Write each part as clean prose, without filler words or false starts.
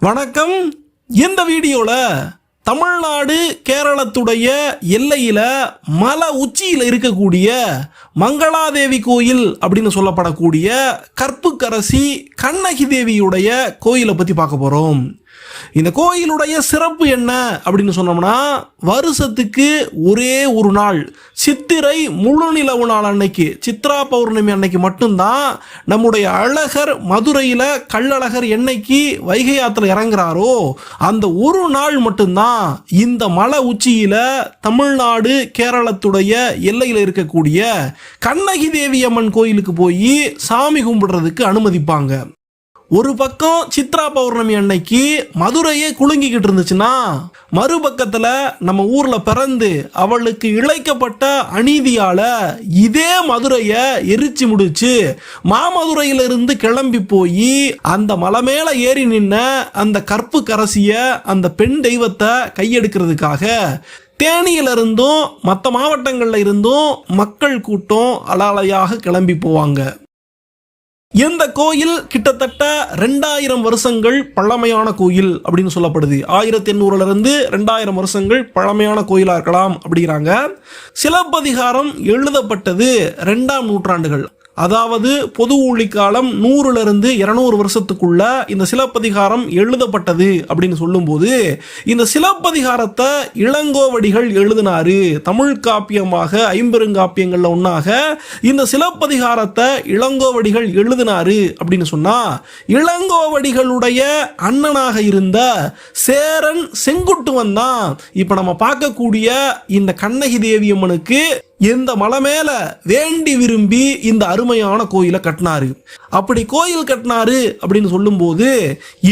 வணக்கம். இந்த வீடியோவில் தமிழ்நாடு கேரளத்துடைய எல்லையில் மலை உச்சியில் இருக்கக்கூடிய மங்களாதேவி கோயில் அப்படின்னு சொல்லப்படக்கூடிய கற்புக்கரசி கண்ணகி தேவியுடைய கோயிலை பற்றி பார்க்க போகிறோம். இந்த கோயிலுடைய சிறப்பு என்ன அப்படின்னு சொன்னோம்னா, வருஷத்துக்கு ஒரே ஒரு நாள் சித்திரை முழு நிலவு நாள் அன்னைக்கு, சித்ரா பௌர்ணமி அன்னைக்கு மட்டும்தான் நம்முடைய அழகர் மதுரையில் கள்ளழகர் என்னைக்கு வைகை ஆற்றுல இறங்குறாரோ அந்த ஒரு நாள் மட்டும்தான் இந்த மலை உச்சியில் தமிழ்நாடு கேரளத்துடைய எல்லையில் இருக்கக்கூடிய கண்ணகி தேவி அம்மன் கோயிலுக்கு போய் சாமி கும்பிடுறதுக்கு அனுமதிப்பாங்க. ஒரு பக்கம் சித்ரா பௌர்ணமி அன்னைக்கு மதுரையே குலுங்கிக்கிட்டு இருந்துச்சுன்னா, மறுபக்கத்தில் நம்ம ஊரில் பிறந்து அவளுக்கு இழைக்கப்பட்ட அநீதியால் இதே மதுரையை எரிச்சு முடிச்சு மாமதுரையிலிருந்து கிளம்பி போய் அந்த மலை மேலே ஏறி நின்ன அந்த கற்பு கரசிய அந்த பெண் தெய்வத்தை கையெடுக்கிறதுக்காக தேனியிலிருந்தும் மற்ற மாவட்டங்களில் இருந்தும் மக்கள் கூட்டம் அலாலையாக கிளம்பி போவாங்க. இந்த கோயில் கிட்டத்தட்ட 2000 வருஷங்கள் பழமையான கோயில் அப்படின்னு சொல்லப்படுது. 1800 2000 வருஷங்கள் பழமையான கோயிலாக இருக்கலாம் அப்படிங்கிறாங்க. சிலப்பதிகாரம் எழுதப்பட்டது 2ஆம் நூற்றாண்டுகள், அதாவது பொது ஊழிக்காலம் 100 200 வருஷத்துக்குள்ள இந்த சிலப்பதிகாரம் எழுதப்பட்டது அப்படின்னு சொல்லும்போது, இந்த சிலப்பதிகாரத்தை இளங்கோவடிகள் எழுதினாரு. தமிழ் காப்பியமாக 5 பெருங்காப்பியங்கள்ல ஒன்னாக இந்த சிலப்பதிகாரத்தை இளங்கோவடிகள் எழுதினாரு அப்படின்னு சொன்னா, இளங்கோவடிகளுடைய அண்ணனாக இருந்த சேரன் செங்குட்டுவன் தான் இப்ப நம்ம பார்க்கக்கூடிய இந்த கண்ணகி தேவி அம்மனுக்கு இந்த மலை மேல வேண்டி விரும்பி இந்த அருமையான கோயிலை கட்டினாரு. அப்படி கோயில் கட்டினாரு அப்படின்னு சொல்லும்போது,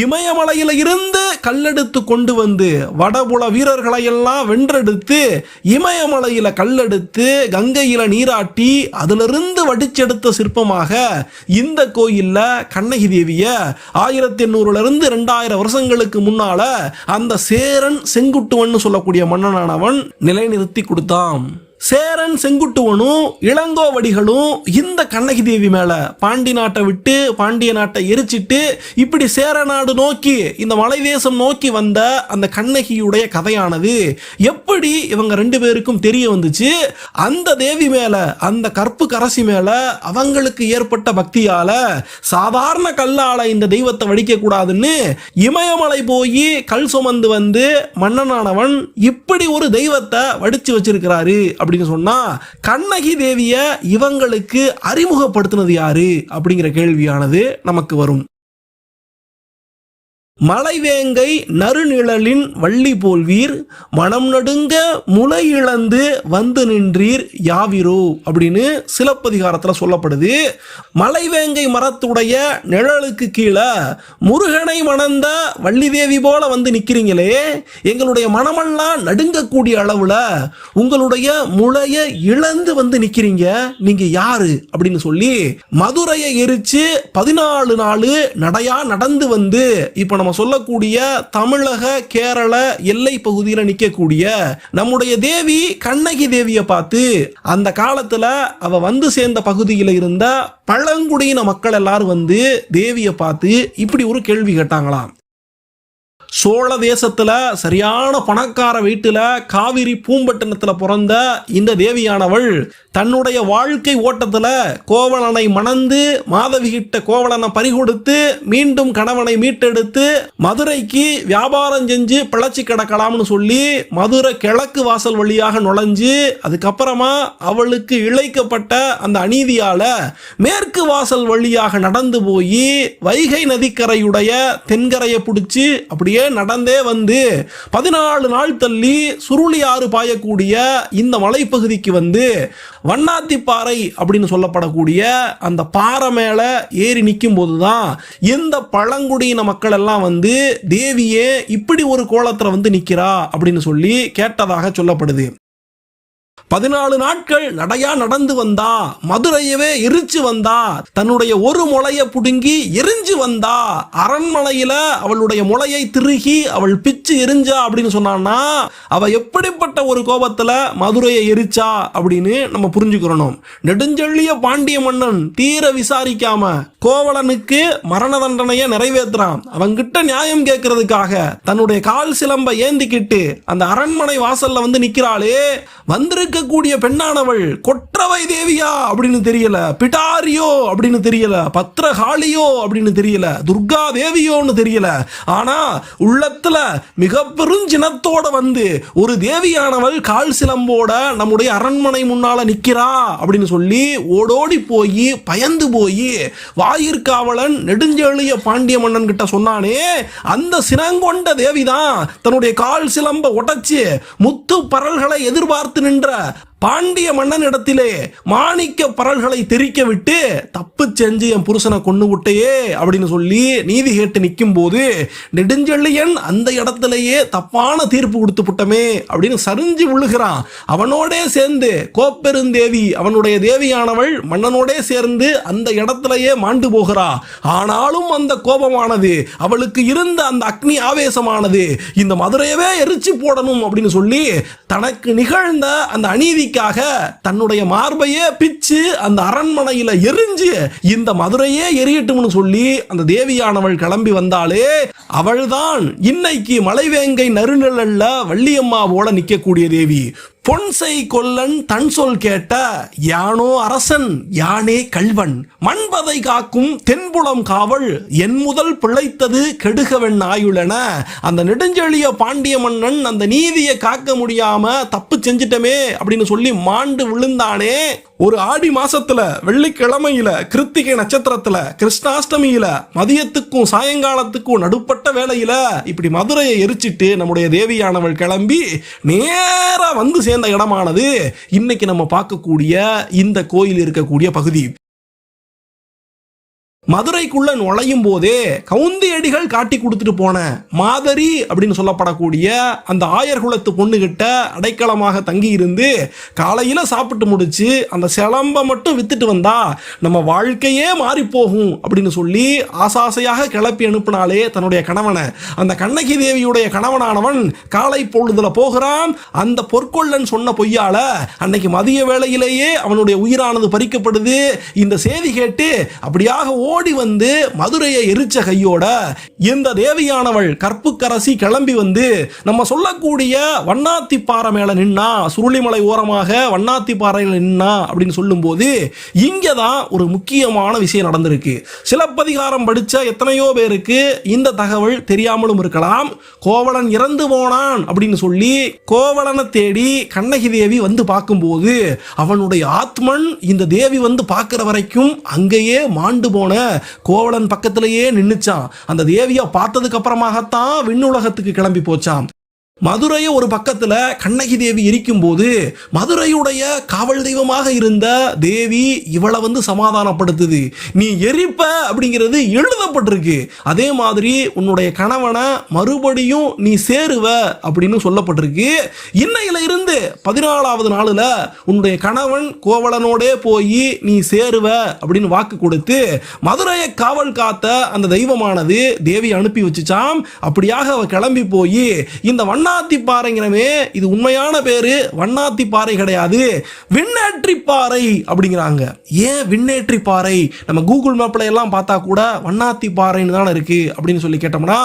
இமயமலையில இருந்து கல்லெடுத்து கொண்டு வந்து வடபுல வீரர்களை எல்லாம் வென்றெடுத்து இமயமலையில கல்லெடுத்து கங்கையில நீராட்டி அதிலிருந்து வடிச்செடுத்த சிற்பமாக இந்த கோயில்ல கண்ணகி தேவிய 1800 2000 வருஷங்களுக்கு முன்னால அந்த சேரன் செங்குட்டுவன் சொல்லக்கூடிய மன்னனானவன் நிலைநிறுத்தி கொடுத்தான். சேரன் செங்குட்டுவனும் இளங்கோவடிகளும் இந்த கண்ணகி தேவி மேல பாண்டி நாட்டை விட்டு பாண்டிய நாட்டை எரிச்சிட்டு இப்படி சேர நாடு நோக்கி இந்த மலை தேசம் நோக்கி வந்த அந்த கண்ணகியுடைய கதையானது எப்படி இவங்க 2 பேருக்கும் தெரிய வந்துச்சு, அந்த தேவி மேல அந்த கற்பு கரசி மேல அவங்களுக்கு ஏற்பட்ட பக்தியால சாதாரண கல்லால இந்த தெய்வத்தை வடிக்க கூடாதுன்னு இமயமலை போய் கல் சுமந்து வந்து மன்னனானவன் இப்படி ஒரு தெய்வத்தை வடிச்சு வச்சிருக்கிறாரு அப்படின்னு சொன்னா, கண்ணகி தேவிய இவங்களுக்கு அறிமுகப்படுத்தினது யாரு அப்படிங்கிற கேள்வியானது நமக்கு வரும். மலைவேங்கை நறுநிழலின் வள்ளி போல்வீர் மனம் நடுங்க முளை இழந்து வந்து நின்றீர் யாவிரோ அப்படின்னு சிலப்பதிகாரத்தில் சொல்லப்படுது. மலைவேங்கை மரத்துடைய நிழலுக்கு கீழே முருகனை மணந்த வள்ளி தேவி போல வந்து நிற்கிறீங்களே, எங்களுடைய மனமெல்லாம் நடுங்கக்கூடிய அளவில் உங்களுடைய முளையை இழந்து வந்து நிற்கிறீங்க, நீங்க யாரு அப்படின்னு சொல்லி மதுரையை எரிச்சு 14 நாள் நடையா நடந்து வந்து இப்ப நம்ம சொல்லக்கூடிய தமிழக கேரள எல்லை பகுதியில் நிற்கக்கூடிய நம்முடைய தேவி கண்ணகி தேவியை பார்த்து அந்த காலத்துல அவ வந்து சேர்ந்த பகுதியில் இருந்த பழங்குடியின மக்கள் எல்லாரும் வந்து தேவியை பார்த்து இப்படி ஒரு கேள்வி கேட்டாங்களாம். சோழ தேசத்துல சரியான பணக்கார வீட்டுல காவிரி பூம்பட்டினத்துல பிறந்த இந்த தேவியானவள் தன்னுடைய வாழ்க்கை ஓட்டத்துல கோவலனை மணந்து மாதவி கிட்ட கோவலனை பறிகொடுத்து மீண்டும் கணவனை மீட்டெடுத்து மதுரைக்கு வியாபாரம் செஞ்சு பிழைச்சி கிடக்கலாம்னு சொல்லி மதுரை கிழக்கு வாசல் வழியாக நுழைஞ்சு அதுக்கப்புறமா அவளுக்கு இழைக்கப்பட்ட அந்த அநீதியால மேற்கு வாசல் வழியாக நடந்து போய் வைகை நதிக்கரையுடைய தென்கரையை பிடிச்சி அப்படியே நடந்தே வந்து 14 நாள் தள்ளி சுருளியாறு பாயக்கூடிய இந்த மலைப்பகுதிக்கு வந்து வண்ணாத்திப்பாறை அப்படின்னு சொல்லப்படக்கூடிய அந்த பாறை மேல ஏறி நிற்கும் போதுதான் இந்த பழங்குடியின மக்கள் எல்லாம் வந்து தேவியே இப்படி ஒரு கோலத்துல வந்து நிக்கிறா அப்படின்னு சொல்லி கேட்டதாக சொல்லப்படுது. 14 நாட்கள் நடையா நடந்து வந்தா, மதுரையவே எரிச்சு வந்தா, தன்னுடைய ஒரு முளைய புடுங்கி எரிஞ்சு வந்தா, அரண்மனையில அவளுடைய முளையை திருகி அவள் பிச்சு எரிஞ்சா அப்படின்னு சொன்னான்னா அவ எப்படிப்பட்ட ஒரு கோபத்துல மதுரையை எரிச்சா அப்படின்னு நம்ம புரிஞ்சுக்கிறோம். நெடுஞ்செழிய பாண்டிய மன்னன் தீர விசாரிக்காம கோவலனுக்கு மரண தண்டனையை நிறைவேற்றுறான். அவங்கிட்ட நியாயம் கேட்கறதுக்காக தன்னுடைய கால் சிலம்பை ஏந்திக்கிட்டு அந்த அரண்மனை வாசல்ல வந்து நிக்கிறாளே, வந்திருக்கக்கூடிய பெண்ணானவள் கொற்றவை தேவியா அப்படின்னு தெரியல, பிடாரியோ அப்படின்னு தெரியல, பத்ரகாளியோ அப்படின்னு தெரியல, துர்கா தேவியோன்னு தெரியல. ஆனா உள்ளத்துல மிக பெருஞ்சினத்தோட வந்து ஒரு தேவியானவள் கால் சிலம்போட நம்முடைய அரண்மனை முன்னால நிக்கிறா அப்படின்னு சொல்லி ஓடோடி போய் பயந்து போய் வாயிற்காவலன் நெடுஞ்செழிய பாண்டிய மன்னன் கிட்ட சொன்னானே, அந்த சினங்கொண்ட தேவிதான் தன்னுடைய கால் சிலம்ப உடைச்சு முத்து பரல்களை எதிர்பார்த்து நின்ற பாண்டிய மன்னனிடத்திலே மாணிக்க பரல்களை தெரிக்க விட்டு தப்பு செஞ்சு என் புருஷனை கொண்டு விட்டையே அப்படின்னு சொல்லி நீதி கேட்டு நிற்கும் போது நெடுஞ்செழியன் அந்த இடத்திலேயே தப்பான தீர்ப்பு கொடுத்து விட்டமே அப்படின்னு சரிஞ்சு விழுகிறான். அவனோடே சேர்ந்து கோப்பெருந்தேவி அவனுடைய தேவியானவள் மன்னனோடே சேர்ந்து அந்த இடத்திலேயே மாண்டு போகிறா. ஆனாலும் அந்த கோபமானது, அவளுக்கு இருந்த அந்த அக்னி ஆவேசமானது இந்த மதுரையவே எரிச்சு போடணும் அப்படின்னு சொல்லி தனக்கு நிகழ்ந்த அந்த அநீதி தன்னுடைய மார்பையே பிச்சு அந்த அரண்மனையில எரிஞ்சு இந்த மதுரையே எரியட்டும்னு சொல்லி அந்த தேவியானவள் கிளம்பி வந்தாலே, அவள்தான் இன்னைக்கு மலைவேங்கை நறுநிழல்ல வள்ளியம்மா போல நிற்கக்கூடிய தேவி. பொன்சை கொல்லன் தன் சொல் கேட்ட யானோ அரசன் யானே கல்வன், மண்பதை காக்கும் தென்புலம் காவல் என் முதல் பிழைத்தது கெடுகவென் ஆயுளென அந்த நெடுஞ்செழிய பாண்டிய மன்னன் அந்த நீதியை காக்க முடியாம தப்பு செஞ்சிட்டமே அப்படின்னு சொல்லி மாண்டு விழுந்தானே. ஒரு ஆடி மாசத்துல வெள்ளிக்கிழமையில கிருத்திகை நட்சத்திரத்துல கிருஷ்ணாஷ்டமியில மதியத்துக்கும் சாயங்காலத்துக்கும் நடுப்பட்ட வேளையில இப்படி மதுரையை எரிச்சிட்டு நம்முடைய தேவியானவள் கிளம்பி நேரா வந்து சேர்ந்த இடமானது இன்னைக்கு நம்ம பார்க்கக்கூடிய இந்த கோயில் இருக்கக்கூடிய பகுதி. மதுரைக்குள்ள நுழையும் போதே கவுந்தியடிகள் காட்டி கொடுத்துட்டு போன மாதரி அப்படின்னு சொல்லப்படக்கூடிய அந்த ஆயர்குலத்து பொண்ணுகிட்ட அடைக்கலமாக தங்கி இருந்து காலையில சாப்பிட்டு முடிச்சு அந்த சிலம்ப மட்டும் வித்துட்டு வந்தா நம்ம வாழ்க்கையே மாறி போகும் அப்படின்னு சொல்லி ஆசாசையாக கிளப்பி அனுப்பினாலே தன்னுடைய கணவனை, அந்த கண்ணகி தேவியுடைய கணவனானவன் காலை பொழுதுல போகிறான். அந்த பொற்கொள்ளன் சொன்ன பொய்யால அன்னைக்கு மதிய வேளையிலேயே அவனுடைய உயிரானது பறிக்கப்படுது. இந்த செய்தி கேட்டு அப்படியாக ஓடி வந்து மதுரையை எரிச்ச கையோட இந்த தேவியானவள் கற்புக்கரசி கிளம்பி வந்து நம்ம சொல்லக்கூடிய வண்ணாத்திப்பாறை மேல நின்னா, சுருளிமலை ஓரமாக வண்ணாத்திப்பாறையில் நின்னா அப்படின்னு சொல்லும் போது இங்கதான் ஒரு முக்கியமான விஷயம் நடந்திருக்கு. சிலப்பதிகாரம் படிச்ச எத்தனையோ பேருக்கு இந்த தகவல் தெரியாமலும் இருக்கலாம். கோவலன் இறந்து போனான் அப்படின்னு சொல்லி கோவலனை தேடி கண்ணகி தேவி வந்து பார்க்கும்போது அவனுடைய ஆத்மன் இந்த தேவி வந்து பார்க்கிற வரைக்கும் அங்கேயே மாண்டு போன கோவலன் பக்கத்திலேயே நின்னுச்சான். அந்த தேவியை பார்த்ததுக்கு அப்புறமாகத்தான் விண்ணுலகத்துக்கு கிளம்பி போச்சான். மதுரையை ஒரு பக்கத்தில் கண்ணகி தேவி எரிக்கும் போது மதுரையுடைய காவல் தெய்வமாக இருந்த தேவி இவளை வந்து சமாதானப்படுத்துது. நீ எரிப்ப அப்படிங்கிறது எழுதப்பட்டிருக்கு, அதே மாதிரி உன்னுடைய கணவனை மறுபடியும் நீ சேருவ அப்படின்னு சொல்லப்பட்டிருக்கு. இன்னையில இருந்து 14வது நாளில் உன்னுடைய கணவன் கோவலனோடே போய் நீ சேருவ அப்படின்னு வாக்கு கொடுத்து மதுரையை காவல் காத்த அந்த தெய்வமானது தேவி அனுப்பி வச்சுச்சாம். அப்படியாக அவ கிளம்பி போய் இந்த வண்ணாத்திப்பாறைங்கிறமே இது உண்மையான பேரு வண்ணாத்திப்பாறை கிடையாது, விண்ணேற்றிப்பாறை அப்படிங்கிறாங்க. ஏன் விண்ணேற்றிப்பாறை? நம்ம கூகுள் மேப்ல எல்லாம் பார்த்தா கூட வண்ணாத்திப்பாறைன்னு தானே இருக்கு அப்படின்னு சொல்லி கேட்டோம்னா,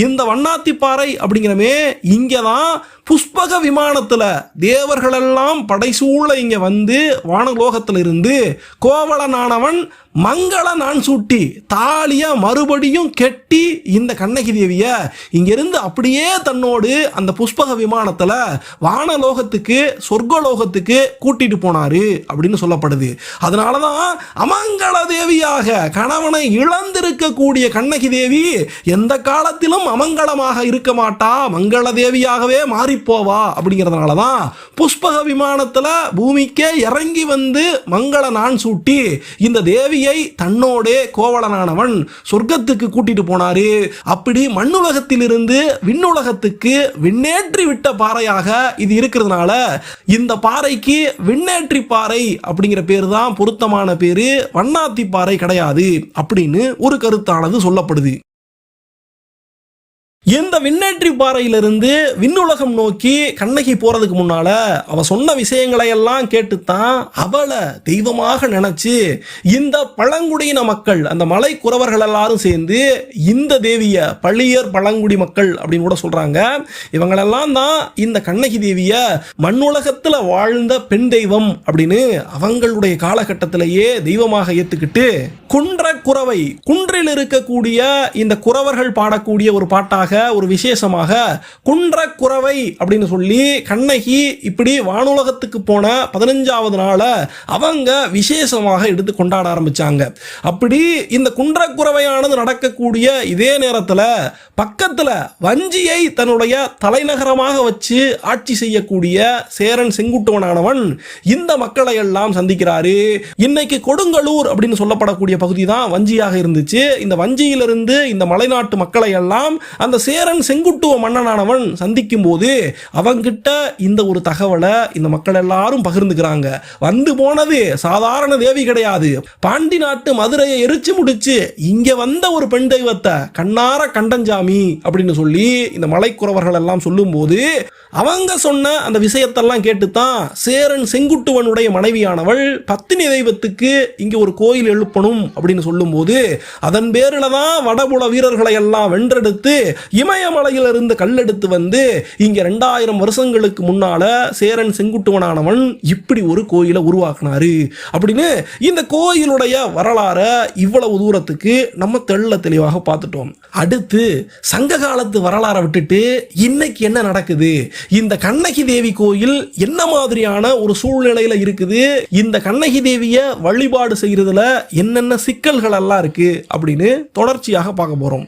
இந்த வண்ணாத்திப்பாறை அப்படிங்கிறமே இங்கதான் புஷ்பக விமானத்துல தேவர்கள் எல்லாம் படைசூழ இங்க வந்து வானலோகத்தில் இருந்து கோவலனானவன் மங்கள நான் சூட்டி தாலியா மறுபடியும் கெட்டி இந்த கண்ணகி தேவிய இங்கிருந்து அப்படியே தன்னோடு அந்த புஷ்பக விமானத்துல வானலோகத்துக்கு சொர்க்கலோகத்துக்கு கூட்டிட்டு போனாரு அப்படின்னு சொல்லப்படுது. அதனாலதான் அமங்கள தேவியாக கணவனை இழந்திருக்கக்கூடிய கண்ணகி தேவி எந்த காலத்திலும் அமங்கலமாக இருக்க மாட்டா, மங்கள தேவியாகவே மாறி போவா. அப்படிங்கிறதுனாலதான் புஷ்பக விமானத்துல பூமிக்கே இறங்கி வந்து மங்கள நான் சூட்டி இந்த தேவி தேவியை தன்னோடே கோவலனானவன் சொர்க்கத்துக்கு கூட்டிட்டு போனாரு. அப்படி மண்ணுலகத்திலிருந்து விண்ணுலகத்துக்கு விண்ணேற்றி விட்ட பாறையாக இது இருக்கிறதுனால இந்த பாறைக்கு விண்ணேற்றி பாறை அப்படிங்கிற பேர் தான் பொருத்தமான பேரு, வண்ணாத்தி பாறை கிடையாது அப்படின்னு ஒரு கருத்தானது சொல்லப்படுது. இந்த விண்ணேற்றி பாறையிலிருந்து விண்ணுலகம் நோக்கி கண்ணகி போறதுக்கு முன்னால அவ சொன்ன விஷயங்களை எல்லாம் கேட்டுத்தான் அவளை தெய்வமாக நினைச்சு இந்த பழங்குடியின மக்கள், அந்த மலை குறவர்கள் எல்லாரும் சேர்ந்து இந்த தேவிய பள்ளியர் பழங்குடி மக்கள் அப்படின்னு கூட சொல்றாங்க. இவங்களெல்லாம் தான் இந்த கண்ணகி தேவிய மண்ணுலகத்துல வாழ்ந்த பெண் தெய்வம் அப்படின்னு அவங்களுடைய காலகட்டத்திலேயே தெய்வமாக ஏத்துக்கிட்டு குன்ற குறவை, குன்றில் இருக்கக்கூடிய இந்த குறவர்கள் பாடக்கூடிய ஒரு பாட்டாக, ஒரு விசேஷமாக குன்ற குறவை அப்படின்னு சொல்லி கண்ணகி இப்படி வானுலகத்துக்கு போன 15வது நாள அவங்க விசேஷமாக எடுத்து கொண்டாட ஆரம்பிச்சாங்க. அப்படி இந்த குன்ற குறவையானது நடக்கக்கூடிய இதே நேரத்தில் பக்கத்துல வஞ்சியை தன்னுடைய தலைநகரமாக வச்சு ஆட்சி செய்யக்கூடிய சேரன் செங்குட்டுவனானவன் இந்த மக்களை எல்லாம் சந்திக்கிறாரு. இன்னைக்கு கொடுங்கலூர் அப்படின்னு சொல்லப்படக்கூடிய பகுதி தான் வஞ்சியாக இருந்துச்சு. இந்த வஞ்சியிலிருந்து இந்த மலைநாட்டு மக்களை எல்லாம் அந்த சேரன் செங்குட்டுவ மன்னனானவன் சந்திக்கும் போது அவங்கிட்ட இந்த ஒரு தகவலை இந்த மக்கள் எல்லாரும் பகிர்ந்துக்கிறாங்க. வந்து போனது சாதாரண தேவி கிடையாது, பாண்டி நாட்டு மதுரையை எரிச்சு முடிச்சு இங்க வந்த ஒரு பெண் தெய்வத்தை கண்ணார கண்டஞ்சாமி அப்படின்னு சொல்லி இந்த மலைக்குறவர்கள் எல்லாம் சொல்லும் போது அவங்க சொன்ன அந்த விஷயத்தெல்லாம் கேட்டுத்தான் சேரன் செங்குட்டுவனுடைய மனைவியானவள் பத்தினி தெய்வத்துக்கு இங்க ஒரு கோயில் எழுப்பணும் அப்படின்னு சொல்லும் போது அதன் பேரில தான் வடபுல வீரர்களை எல்லாம் வென்றெடுத்து இமயமலையிலிருந்து கல்லெடுத்து வந்து இங்க 2000 வருஷங்களுக்கு முன்னால சேரன் செங்குட்டுவனானவன் இப்படி ஒரு கோயிலை உருவாக்குனாரு அப்படின்னு இந்த கோயிலுடைய வரலாற இவ்வளவு தூரத்துக்கு நம்ம தெள்ள தெளிவாக பார்த்துட்டோம். அடுத்து சங்க காலத்து வரலாறை விட்டுட்டு இன்னைக்கு என்ன நடக்குது, இந்த கண்ணகி தேவி கோயில் என்ன மாதிரியான ஒரு சூழ்நிலையில இருக்குது, இந்த கண்ணகி தேவிய வழிபாடு செய்யறதுல என்னென்ன சிக்கல்கள் எல்லாம் இருக்கு அப்படின்னு தொடர்ச்சியாக பார்க்க போறோம்.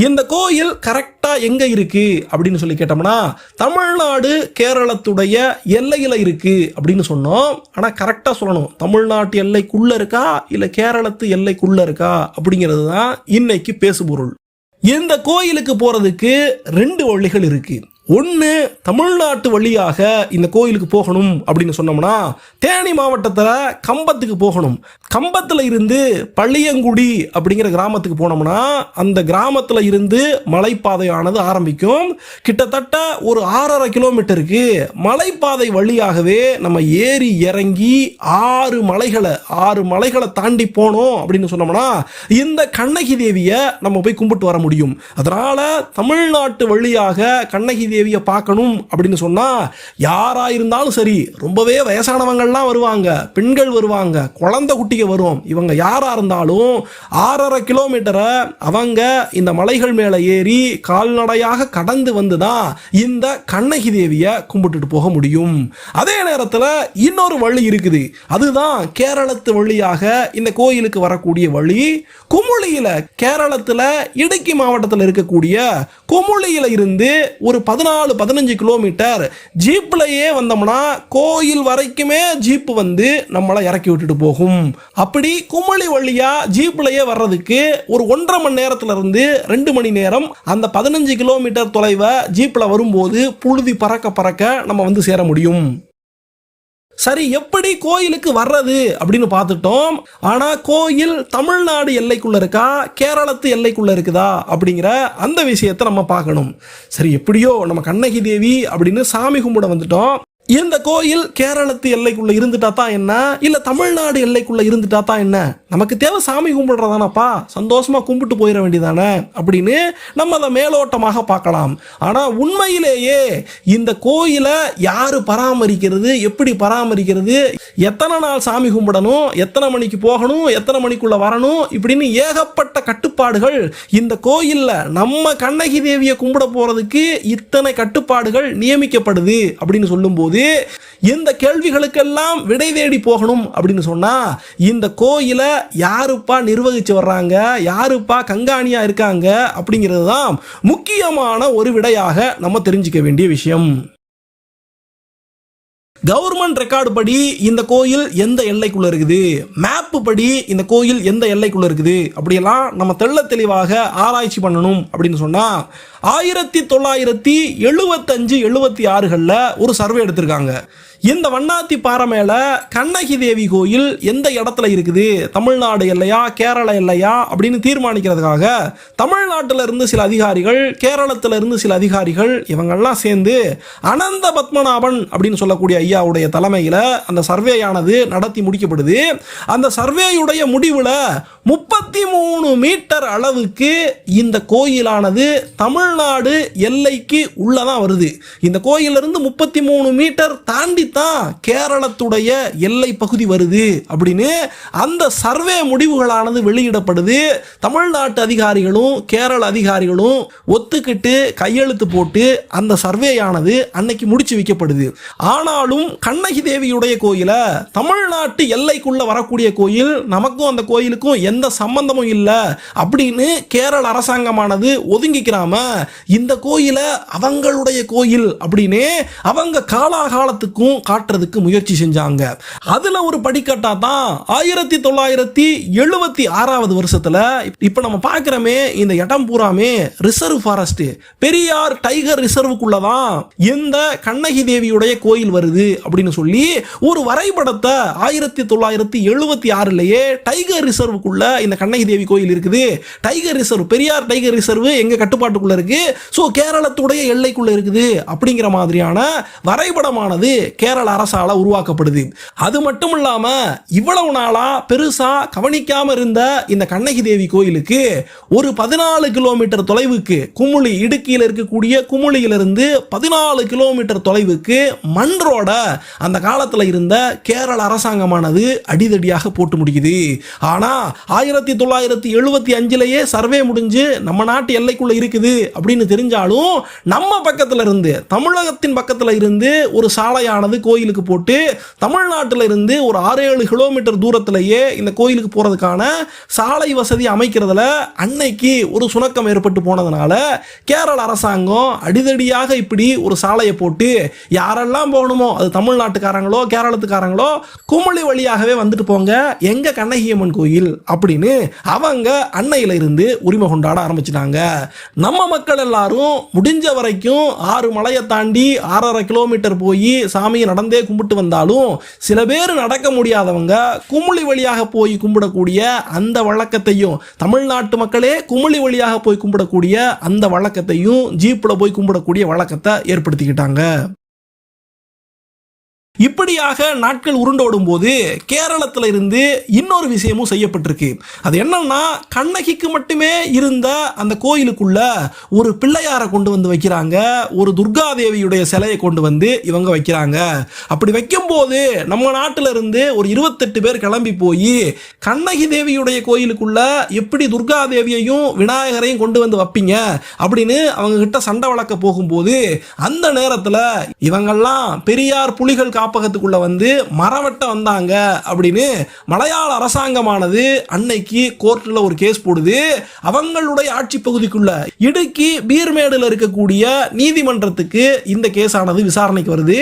இந்த கோயில் கரெக்டா எங்க இருக்கு அப்படின்னு சொல்லி கேட்டோம்னா தமிழ்நாடு கேரளத்துடைய எல்லையில இருக்கு அப்படின்னு சொன்னோம். ஆனா கரெக்டா சொல்லணும், தமிழ்நாட்டு எல்லைக்குள்ள இருக்கா இல்ல கேரளத்து எல்லைக்குள்ள இருக்கா அப்படிங்கிறது தான் இன்னைக்கு பேசுபொருள். இந்த கோயிலுக்கு போறதுக்கு 2 வழிகள் இருக்கு. ஒன்று, தமிழ்நாட்டு வழியாக இந்த கோயிலுக்கு போகணும் அப்படின்னு சொன்னோம்னா தேனி மாவட்டத்தில் கம்பத்துக்கு போகணும். கம்பத்தில் இருந்து பள்ளியங்குடி அப்படிங்கிற கிராமத்துக்கு போனோம்னா அந்த கிராமத்தில் இருந்து மலைப்பாதையானது ஆரம்பிக்கும். கிட்டத்தட்ட ஒரு 6.5 கிலோமீட்டருக்கு மலைப்பாதை வழியாகவே நம்ம ஏறி இறங்கி 6 மலைகளை தாண்டி போனோம் அப்படின்னு சொன்னோம்னா இந்த கண்ணகி தேவியை நம்ம போய் கும்பிட்டு வர முடியும். அதனால தமிழ்நாட்டு வழியாக கண்ணகி தேவியை பார்க்கணும் அப்படின்னு சொன்னா யாரா இருந்தாலும் சரி, ரொம்பவே வயசானவங்கள்லாம் வருவாங்க, பெண்கள் வருவாங்க, குழந்தை குட்டிங்க வரும், இவங்க யாரா இருந்தாலும் 6.5 கிலோமீட்டரை அவங்க இந்த மலைகள் மேல ஏறி கால்நடையாக கடந்து வந்துதான் இந்த கண்ணகி தேவியை கும்பிட்டுட்டு போக முடியும். அதே நேரத்தில் இன்னொரு வழி இருக்குது, அதுதான் கேரளத்து வழியாக இந்த கோயிலுக்கு வரக்கூடிய வழி. குமுளியில, கேரளத்தில் இடுக்கி மாவட்டத்தில் இருக்கக்கூடிய குமுளியில இருந்து ஒரு 14-15 கிலோமீட்டர் ஜீப்லயே வந்தோம்னா கோயில் வரைக்குமே ஜீப் வந்து நம்மளை இறக்கி விட்டுட்டு போகும். அப்படி குமுளி வழியா ஜீப்லயே வர்றதுக்கு ஒரு 1.5 மணி நேரத்துல இருந்து 2 மணி நேரம் அந்த 15 கிலோமீட்டர் தொலைவை ஜீப்ல வரும்போது புழுதி பறக்க நம்ம வந்து சேர முடியும். சரி, எப்படி கோயிலுக்கு வர்றது அப்படின்னு பார்த்துட்டோம். ஆனா கோயில் தமிழ்நாடு எல்லைக்குள்ள இருக்கா கேரளத்து எல்லைக்குள்ள இருக்குதா அப்படிங்கிற அந்த விஷயத்தை நம்ம பார்க்கணும். சரி, எப்படியோ நம்ம கண்ணகி தேவி அப்படின்னு சாமி கும்பிட வந்துட்டோம். இந்த கோயில் கேரளத்து எல்லைக்குள்ள இருந்துட்டா தான் என்ன, இல்ல தமிழ்நாடு எல்லைக்குள்ள இருந்துட்டா தான் என்ன, நமக்கு தேவை சாமி கும்பிடுறதானப்பா, சந்தோஷமா கும்பிட்டு போயிட வேண்டியதானே அப்படின்னு நம்ம அதை மேலோட்டமாக பார்க்கலாம். ஆனா உண்மையிலேயே இந்த கோயிலை யாரு பராமரிக்கிறது, எப்படி பராமரிக்கிறது, எத்தனை நாள் சாமி கும்பிடணும், எத்தனை மணிக்கு போகணும், எத்தனை மணிக்குள்ள வரணும், இப்படின்னு ஏகப்பட்ட கட்டுப்பாடுகள் இந்த கோயில்ல நம்ம கண்ணகி தேவியை கும்பிட போறதுக்கு இத்தனை கட்டுப்பாடுகள் நியமிக்கப்படுது அப்படின்னு சொல்லும் போது இந்த கேள்விகளுக்கெல்லாம் விடை தேடி போகணும் அப்படின்னு சொன்னா இந்த கோயிலை யாருப்பா நிர்வகிச்சு வர்றாங்க, யாருப்பா கண்காணியா இருக்காங்க அப்படிங்கிறது தான் முக்கியமான ஒரு விடையாக நம்ம தெரிஞ்சுக்க வேண்டிய விஷயம். கவர்மெண்ட் ரெக்கார்டு படி இந்த கோயில் எந்த எல்லைக்குள்ள இருக்குது, மேப்பு படி இந்த கோயில் எந்த எல்லைக்குள்ள இருக்குது அப்படியெல்லாம் நம்ம தெள்ள தெளிவாக ஆராய்ச்சி பண்ணணும் அப்படின்னு சொன்னா 1975-76களில் ஒரு சர்வே எடுத்திருக்காங்க. இந்த வண்ணாத்தி பாறை மேல கண்ணகி தேவி கோயில் எந்த இடத்துல இருக்குது, தமிழ்நாடு எல்லையா கேரள எல்லையா அப்படின்னு தீர்மானிக்கிறதுக்காக தமிழ்நாட்டில இருந்து சில அதிகாரிகள், கேரளத்தில் இருந்து சில அதிகாரிகள் இவங்கெல்லாம் சேர்ந்து அனந்த பத்மநாபன் அப்படின்னு சொல்லக்கூடிய ஐயாவுடைய தலைமையில் அந்த சர்வேயானது நடத்தி முடிக்கப்படுது. அந்த சர்வேயுடைய முடிவில் 33 மீட்டர் அளவுக்கு இந்த கோயிலானது தமிழ்நாடு எல்லைக்கு உள்ளதான் வருது. இந்த கோயிலிருந்து 33 மீட்டர் தாண்டி தான் கேரளத்துடைய எல்லை பகுதி வருது அப்படின்னு அந்த சர்வே முடிவுகளானது வெளியிடப்படுது. தமிழ்நாட்டு அதிகாரிகளும் கேரள அதிகாரிகளும் ஒத்துக்கிட்டு கையெழுத்து போட்டு அந்த சர்வேயானது அன்னைக்கு முடிச்சு வைக்கப்படுது. ஆனாலும் கண்ணகி தேவியுடைய கோயிலை தமிழ்நாட்டு எல்லைக்குள்ள வரக்கூடிய கோயில், நமக்கும் அந்த கோயிலுக்கும் எந்த சம்பந்தமும் இல்லை அப்படின்னு கேரள அரசாங்கமானது ஒதுங்கிக்கிறாம இந்த கோயிலை அவங்களுடைய கோயில் அப்படின்னு அவங்க காலாகாலத்துக்கும் காட்டுறதுக்கு முயற்சி செஞ்சாங்க. அதுல ஒரு படிக்கட்டா தான் 1976 வருஷத்துல இப்ப நம்ம பார்க்கிறோமே இந்த இடம் பூராமே ரிசர்வ் ஃபாரஸ்ட், பெரியார் டைகர் ரிசர்வுக்குள்ளதான் இந்த கண்ணகி தேவியுடைய கோயில் வருது அப்படின்னு சொல்லி ஒரு வரைபடத்தை 1976லேயே டைகர் ரிசர்வுக்குள்ள இந்த கண்ணகி தேவி கோயில் இருக்குது. Tiger reserve, Periyar tiger reserve எங்க கட்டுப்பாட்டுக்குள்ள இருக்கு, சோ கேரளத்துடைய எல்லைக்குள்ள இருக்குது அப்படிங்கிற மாதிரியான வரைபடமானது கேரள அரசால உருவாக்கப்படுது. அது மட்டும் இல்லாம இவ்வளவு நாளா பெருசா கவனிக்காம இருந்த இந்த கண்ணகி தேவி கோயிலுக்கு ஒரு 14 கிலோமீட்டர் தொலைவுக்கு குமுளி, இடுக்கியில் இருக்கக்கூடிய குமுளியிலிருந்து 14 கிலோமீட்டர் தொலைவுக்கு மண் ரோட அந்த காலத்தில் இருந்த கேரள அரசாங்கமானது அடிதடியாக போட்டு முடிக்குது. ஆனா 1975லேயே சர்வே முடிஞ்சு நம்ம நாட்டு எல்லைக்குள்ள இருக்குது அப்படின்னு தெரிஞ்சாலும் நம்ம பக்கத்துல இருந்து, தமிழகத்தின் பக்கத்துல இருந்து ஒரு சாலையானது கோயிலுக்கு போட்டு தமிழ்நாட்டில் இருந்து ஒரு 6-7 கிலோமீட்டர் தூரத்திலேயே இந்த கோயிலுக்கு போறதுக்கான சாலை வசதி அமைக்கிறதுல அன்னைக்கு ஒரு சுணக்கம் ஏற்பட்டு போனதுனால கேரள அரசாங்கம் அடிதடியாக இப்படி ஒரு சாலையை போட்டு யாரெல்லாம் போகணுமோ, அது தமிழ்நாட்டுக்காரங்களோ கேரளத்துக்காரங்களோ குமளி வழியாகவே வந்துட்டு போங்க எங்க கண்ணகியம்மன் கோயில் அப்படின்னு அவங்க அன்னையில இருந்து உரிமை கொண்டாட ஆரம்பிச்சிட்டாங்க. நம்ம மக்கள் எல்லாரும் முடிஞ்ச வரைக்கும் 6 மலையை தாண்டி 6.5 கிலோமீட்டர் போய் சாமியை நடந்தே கும்பிட்டு வந்தாலும் சில பேர் நடக்க முடியாதவங்க குமுளி வழியாக போய் கும்பிடக்கூடிய அந்த வழக்கத்தையும், தமிழ்நாட்டு மக்களே குமுளி வழியாக போய் கும்பிடக்கூடிய அந்த வழக்கத்தையும், ஜீப்ல போய் கும்பிடக்கூடிய வழக்கத்தை ஏற்படுத்திக்கிட்டாங்க. இப்படியாக நாட்கள் உருண்டோடும் போது கேரளத்தில் இருந்து இன்னொரு விஷயமும் செய்யப்பட்டிருக்கு. அது என்னன்னா, கண்ணகிக்கு மட்டுமே இருந்த அந்த கோயிலுக்குள்ள ஒரு பிள்ளையாரை கொண்டு வந்து வைக்கிறாங்க, ஒரு துர்காதேவியுடைய சிலையை கொண்டு வந்து இவங்க வைக்கிறாங்க. அப்படி வைக்கும் போது நம்ம நாட்டில இருந்து ஒரு 28 பேர் கிளம்பி போய் கண்ணகி தேவியுடைய கோயிலுக்குள்ள எப்படி துர்காதேவியையும் விநாயகரையும் கொண்டு வந்து வைப்பீங்க அப்படின்னு அவங்க கிட்ட சண்டை வளர்க்க போகும்போது அந்த நேரத்தில் இவங்கெல்லாம் பெரியார் புலிகள் காப்பகத்துக்குள்ள வந்து மரவட்ட வந்தாங்க அப்படின்னு மலையாள அரசாங்கமானது அன்னைக்கு கோர்ட்ல ஒரு கேஸ் போடுது. அவங்களுடைய ஆட்சி பகுதிக்குள்ள இடுக்கி பீர்மேடுல இருக்கக்கூடிய நீதிமன்றத்துக்கு இந்த கேஸ் ஆனது விசாரணைக்கு வருது.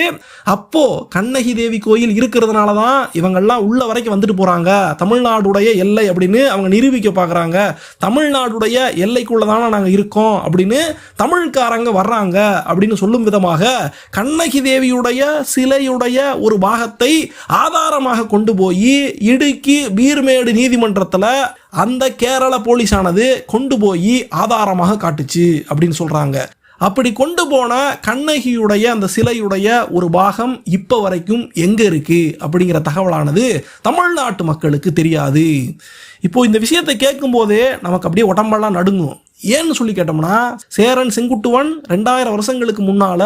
அப்போ கண்ணகி தேவி கோயில் இருக்கிறதுனால தான் இவங்கெல்லாம் உள்ள வரைக்கும் வந்துட்டு போறாங்க, தமிழ்நாடுடைய எல்லை அப்படின்னு அவங்க நிரூபிக்க பார்க்குறாங்க. தமிழ்நாடுடைய எல்லைக்குள்ளதான நாங்கள் இருக்கோம் அப்படின்னு தமிழ்காரங்க வர்றாங்க அப்படின்னு சொல்லும் விதமாக கண்ணகி தேவியுடைய சிலையுடைய ஒரு பாகத்தை ஆதாரமாக கொண்டு போய் இடுக்கி பீர்மேடு நீதிமன்றத்தில் அந்த கேரள போலீஸானது கொண்டு போய் ஆதாரமாக காட்டுச்சு அப்படின்னு சொல்றாங்க. அப்படி கொண்டு போன கண்ணகியுடைய அந்த சிலையுடைய ஒரு பாகம் இப்ப வரைக்கும் எங்க இருக்கு அப்படிங்கிற தகவலானது தமிழ்நாட்டு மக்களுக்கு தெரியாது. இப்போ இந்த விஷயத்தை கேட்கும் போதே நமக்கு அப்படியே உடம்பெல்லாம் நடுங்கும். ஏன்னு சொல்லி கேட்டோம்னா, சேரன் செங்குட்டுவன் 2000 வருஷங்களுக்கு முன்னால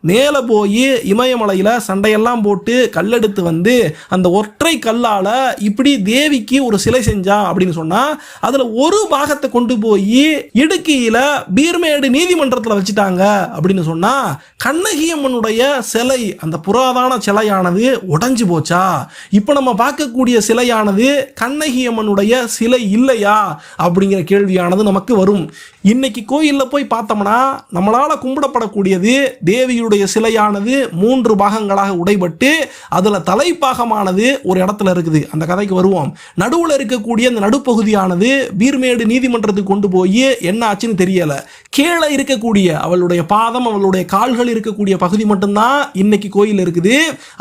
மேலே போய் இமயமலையில சண்டையெல்லாம் போட்டு கல்லெடுத்து வந்து அந்த ஒற்றை கல்லால இப்படி தேவிக்கு ஒரு சிலை செஞ்சான் அப்படின்னு சொன்னா, அதுல ஒரு பாகத்தை கொண்டு போய் இடுக்கியில பீர்மேடு நீதிமன்றத்தில் வச்சுட்டாங்க அப்படின்னு சொன்னா, கண்ணகியம்மனுடைய சிலை, அந்த புராதன சிலையானது உடைஞ்சு போச்சா? இப்ப நம்ம பார்க்கக்கூடிய சிலையானது கண்ணகியம்மனுடைய சிலை இல்லையா அப்படிங்கிற கேள்வியானது நமக்கு வரும். இன்னைக்கு கோயிலில் போய் பார்த்தோம்னா நம்மளால் கும்பிடப்படக்கூடியது தேவியுடைய சிலையானது 3 பாகங்களாக உடைபட்டு அதில் தலைப்பாகமானது ஒரு இடத்துல இருக்குது. அந்த கதைக்கு வருவோம். நடுவில் இருக்கக்கூடிய அந்த நடுப்பகுதியானது பீர்மேடு நீதிமன்றத்துக்கு கொண்டு போய் என்ன ஆச்சுன்னு தெரியல. கீழே இருக்கக்கூடிய அவளுடைய பாதம், அவளுடைய கால்கள் இருக்கக்கூடிய பகுதி மட்டும்தான் இன்னைக்கு கோயில் இருக்குது.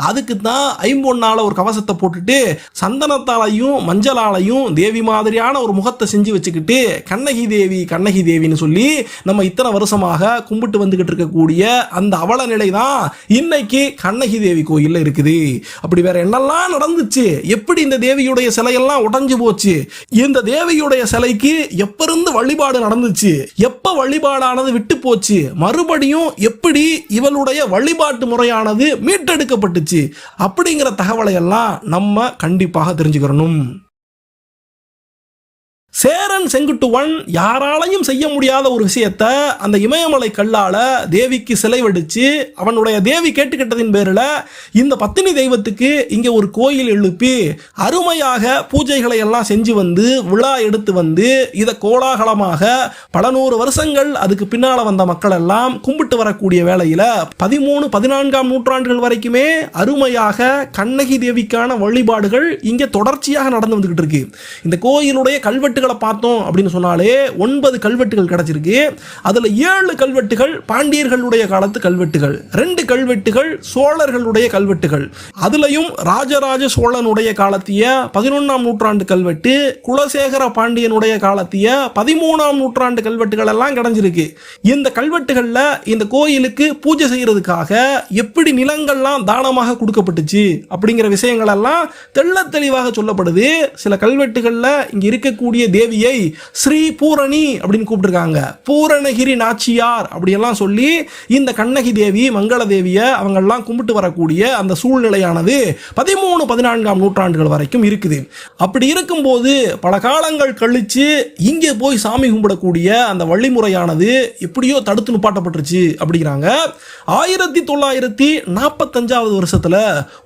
அதுக்கு தான் ஐம்பொன்னால ஒரு கவசத்தை போட்டுட்டு சந்தனத்தாலையும் மஞ்சளாலையும் தேவி மாதிரியான ஒரு முகத்தை செஞ்சு வச்சுக்கிட்டு கண்ணகி தேவி கண்ணகி தேவின்னு சொல்லி நம்ம இத்தனை வருஷமாக கும்பிட்டு வந்துகிட்டு இருக்கக்கூடிய அந்த அவல நிலை தான் இன்னைக்கு கண்ணகி தேவி கோயில்ல இருக்குது. அப்படி வேற என்னெல்லாம் நடந்துச்சு, எப்படி இந்த தேவியுடைய சிலையெல்லாம் உடைஞ்சு போச்சு, இந்த தேவியுடைய சிலைக்கு எப்ப இருந்து வழிபாடு நடந்துச்சு, எப்ப வழிபாடானது விட்டு போச்சு, மறுபடியும் எப்படி இவளுடைய வழிபாட்டு முறையானது மீட்டெடுக்கப்பட்டுச்சு அப்படிங்கிற தகவலை எல்லாம் நம்ம கண்டிப்பாக தெரிஞ்சுக்கிறணும். சேரன் செங்குட்டுவன் யாராலையும் செய்ய முடியாத ஒரு விஷயத்த அந்த இமயமலை கல்லால தேவிக்கு சிலை வடிச்சு அவனுடைய தேவி கேட்டுக்கிட்டதின் பேரில் இந்த பத்தினி தெய்வத்துக்கு இங்கே ஒரு கோயில் எழுப்பி அருமையாக பூஜைகளை எல்லாம் செஞ்சு வந்து விழா எடுத்து வந்து இதை கோலாகலமாக பல 100 வருஷங்கள் அதுக்கு பின்னால் வந்த மக்கள் எல்லாம் கும்பிட்டு வரக்கூடிய வேளையில் 13-14ஆம் நூற்றாண்டுகள் வரைக்குமே அருமையாக கண்ணகி தேவிக்கான வழிபாடுகள் இங்கே தொடர்ச்சியாக நடந்து வந்துகிட்டு இருக்கு. இந்த கோயிலுடைய கல்வெட்டு பார்த்தோம் அப்படின்னு சொன்னாலே 9 கல்வெட்டுகள் கிடைச்சிருக்கு. அதுல 7 கல்வெட்டுகள் பாண்டியர்களுடைய காலத்து கல்வெட்டுகள், 2 கல்வெட்டுகள் சோழர்களுடைய கல்வெட்டுகள், அதுலயும் ராஜராஜ சோழனுடைய காலத்திய 11ஆம் நூற்றாண்டு கல்வெட்டு, குலசேகர பாண்டியனுடைய காலத்திய 13ஆம் நூற்றாண்டு கல்வெட்டுகள் எல்லாம் கிடைச்சிருக்கு. இந்த கல்வெட்டுகள்ல இந்த கோயிலுக்கு பூஜை செய்யறதுக்காக எப்படி நிலங்கள்லாம் தானமாக கொடுக்கப்பட்டுச்சு அப்படிங்கிற விஷயங்கள் எல்லாம் தெள்ள தெளிவாக சொல்லப்படுது. சில கல்வெட்டுகள்ல இங்க இருக்கக்கூடிய தேவியை ஸ்ரீ பூரணி அப்படின்னு கூப்பிட்டுருக்காங்க. பூரணகிரி நாச்சியார் அப்படியெல்லாம் சொல்லி இந்த கண்ணகி தேவி மங்கள தேவியை அவங்கெல்லாம் கும்பிட்டு வரக்கூடிய அந்த சூழ்நிலையானது 13-14ஆம் நூற்றாண்டுகள் வரைக்கும் இருக்குது. அப்படி இருக்கும்போது பல காலங்கள் கழிச்சு இங்கே போய் சாமி கும்பிடக்கூடிய அந்த வழிமுறையானது எப்படியோ தடுத்து நிப்பாட்டப்பட்டுருச்சு அப்படிங்கிறாங்க. 1945 வருஷத்துல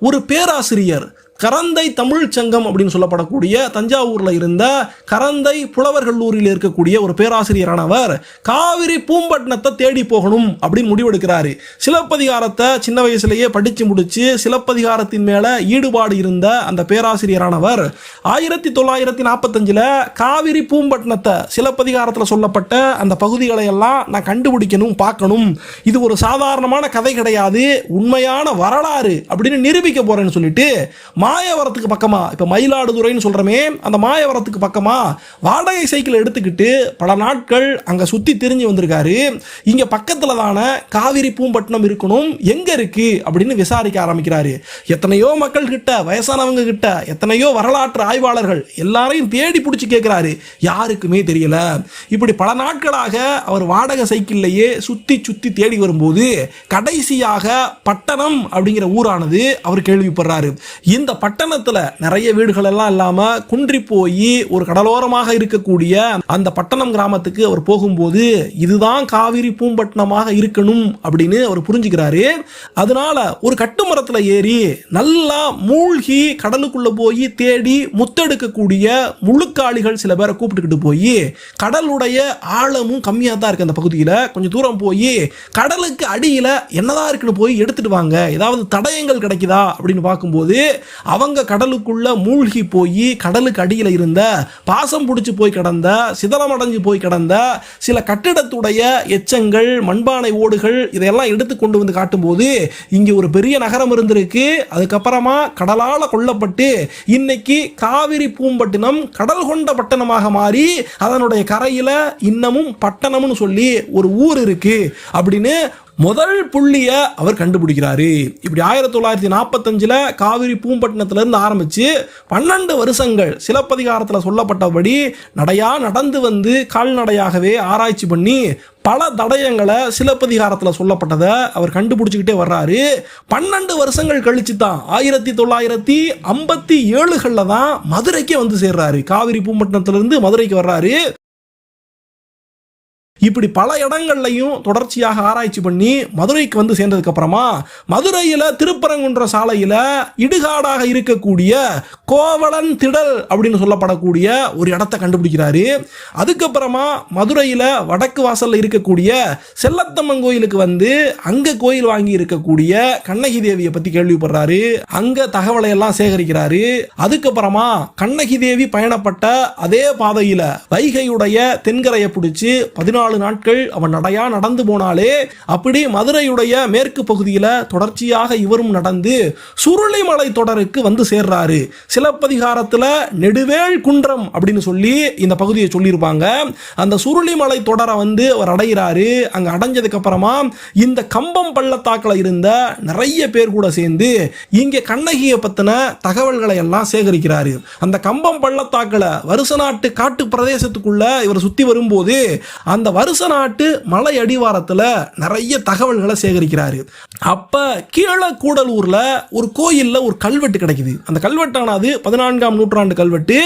ஒரு பேராசிரியர் கரந்தை தமிழ் சங்கம் அப்படின்னு சொல்லப்படக்கூடிய தஞ்சாவூர்ல இருந்த கரந்தை புலவர் கல்லூரியில் இருக்கக்கூடிய ஒரு பேராசிரியரானவர் காவிரி பூம்பட்டினத்தை தேடி போகணும் அப்படின்னு முடிவெடுக்கிறாரு. சிலப்பதிகாரத்தை சின்ன வயசுலேயே படிச்சு முடிச்சு சிலப்பதிகாரத்தின் மேல ஈடுபாடு இருந்த அந்த பேராசிரியரானவர் 1945 காவிரி பூம்பட்டினத்தை சிலப்பதிகாரத்தில் சொல்லப்பட்ட அந்த பகுதிகளை எல்லாம் நான் கண்டுபிடிக்கணும், பார்க்கணும், இது ஒரு சாதாரணமான கதை கிடையாது, உண்மையான வரலாறு அப்படின்னு நிரூபிக்க போறேன்னு சொல்லிட்டு மாயவரத்துக்கு பக்கமா, இப்ப மயிலாடுதுறைன்னு சொல்றமே அந்த மாயவரத்துக்கு பக்கமா வாடகை சைக்கிள் எடுத்துக்கிட்டு பல நாட்கள் அங்க சுத்தி திரிஞ்சு வந்திருக்காரு. இங்க பக்கத்துல தானே காவிரி பூம்பட்டினம் இருக்கணும், எங்க இருக்கு அப்படின்னு விசாரிக்க ஆரம்பிக்கிறாரு. எத்தனையோ மக்கள் கிட்ட, வயசானவங்க கிட்ட, எத்தனையோ வரலாற்று ஆய்வாளர்கள் எல்லாரையும் தேடி பிடிச்சி கேட்கிறாரு, யாருக்குமே தெரியல. இப்படி பல நாட்களாக அவர் வாடகை சைக்கிள்லயே சுத்தி சுத்தி தேடி வரும்போது கடைசியாக பட்டணம் அப்படிங்கிற ஊரானது அவர் கேள்விப்படுறாரு. இந்த பட்டணத்துல நிறைய வீடுகள் எல்லாம் இல்லாம குன்றி போய் ஒரு கடலோரமாக இருக்கக்கூடிய அந்த பட்டணம் கிராமத்துக்கு அவர் போகும்போது இதுதான் காவிரி பூம்பட்டினமாக இருக்கணும் அப்படின்னு அவர் புரிஞ்சுக்கிறாரு. அதனால ஒரு கட்டுமரத்துல ஏறி நல்லா மூழ்கி கடலுக்குள்ள போய் தேடி முத்தெடுக்கக்கூடிய முழுக்காளிகள் சில பேரை கூப்பிட்டுக்கிட்டு போய் கடலுடைய ஆழமும் கம்மியா தான் இருக்கு அந்த பகுதியில், கொஞ்சம் தூரம் போய் கடலுக்கு அடியில என்னதான் இருக்குன்னு போய் எடுத்துட்டு வாங்க, ஏதாவது தடயங்கள் கிடைக்குதா அப்படின்னு பார்க்கும்போது அவங்க கடலுக்குள்ள மூழ்கி போய் கடலுக்கு அடியில் இருந்த பாசம் பிடிச்சி போய் கிடந்த, சிதலமடைஞ்சு போய் கிடந்த சில கட்டிடத்துடைய எச்சங்கள், மண்பானை ஓடுகள் இதையெல்லாம் எடுத்து கொண்டு வந்து காட்டும்போது இங்கே ஒரு பெரிய நகரம் இருந்திருக்கு. அதுக்கப்புறமா கடலால் கொல்லப்பட்டு இன்னைக்கு காவிரி பூம்பட்டினம் கடல் கொண்ட பட்டணமாக மாறி அதனுடைய கரையில் இன்னமும் பட்டணம்னு சொல்லி ஒரு ஊர் இருக்கு அப்படின்னு முதல் புள்ளிய அவர் கண்டுபிடிக்கிறாரு. இப்படி 1945 காவிரி பூம்பட்டினத்திலிருந்து ஆரம்பிச்சு 12 வருஷங்கள் சிலப்பதிகாரத்தில் சொல்லப்பட்டபடி நடையா நடந்து வந்து கால்நடையாகவே ஆராய்ச்சி பண்ணி பல தடயங்களை சிலப்பதிகாரத்தில் சொல்லப்பட்டதை அவர் கண்டுபிடிச்சிக்கிட்டே வர்றாரு. 12 வருஷங்கள் கழிச்சு தான் 1957 தான் மதுரைக்கே வந்து சேர்றாரு. காவிரி பூம்பட்டினத்திலிருந்து மதுரைக்கு வர்றாரு. இப்படி பல இடங்கள்லையும் தொடர்ச்சியாக ஆராய்ச்சி பண்ணி மதுரைக்கு வந்து சேர்ந்ததுக்கு அப்புறமா மதுரையில திருப்பரங்குன்ற சாலையில இடுகாடாக இருக்கக்கூடிய கோவலன் திடல் அப்படின்னு சொல்லப்படக்கூடிய ஒரு இடத்தை கண்டுபிடிக்கிறாரு. அதுக்கப்புறமா மதுரையில வடக்கு வாசல்ல இருக்கக்கூடிய செல்லத்தம்மன் கோயிலுக்கு வந்து அங்க கோயில் வாங்கி இருக்கக்கூடிய கண்ணகி தேவியை பத்தி கேள்விப்படுறாரு. அங்க தகவலை எல்லாம் சேகரிக்கிறாரு. அதுக்கப்புறமா கண்ணகி தேவி பயணப்பட்ட அதே பாதையில வைகையுடைய தென்கரையை பிடிச்சு 14 நாட்கள் அவன் நடையா நடந்து போனாலே அப்படி மதுரையுடைய மேற்கு பகுதியில் தொடர்ச்சியாக இவரும் நடந்து சுருளிமலை தொடருக்கு வந்து சேர்றாரு. சிலப்பதிகாரத்தில் நெடுவேள் குன்றம் அப்படின்னு சொல்லி இந்த பகுதியை சொல்லியிருப்பாங்க. அந்த சுருளிமலை தொடரை வந்து அவர் அடைகிறாரு. அங்க அடைஞ்சதுக்கு அப்புறமா இந்த கம்பம் பள்ளத்தாக்கில் இருந்த நிறைய பேர் கூட சேர்ந்து இங்கே கண்ணகியை பத்தின தகவல்களை எல்லாம் சேகரிக்கிறாரு. அந்த கம்பம் பள்ளத்தாக்கில் வருச நாட்டு காட்டு பிரதேசத்துக்குள்ள இவர் சுத்தி வரும்போது அந்த வருச நாட்டு மலை அடிவாரத்தில் நிறைய தகவல்களை சேகரிக்கிறாரு. அப்ப கீழக்கூடலூர்ல ஒரு கோயில்ல ஒரு கல்வெட்டு கிடைக்குது. அந்த கல்வெட்டானது 14ஆம் நூற்றாண்டு கல்வெட்டு.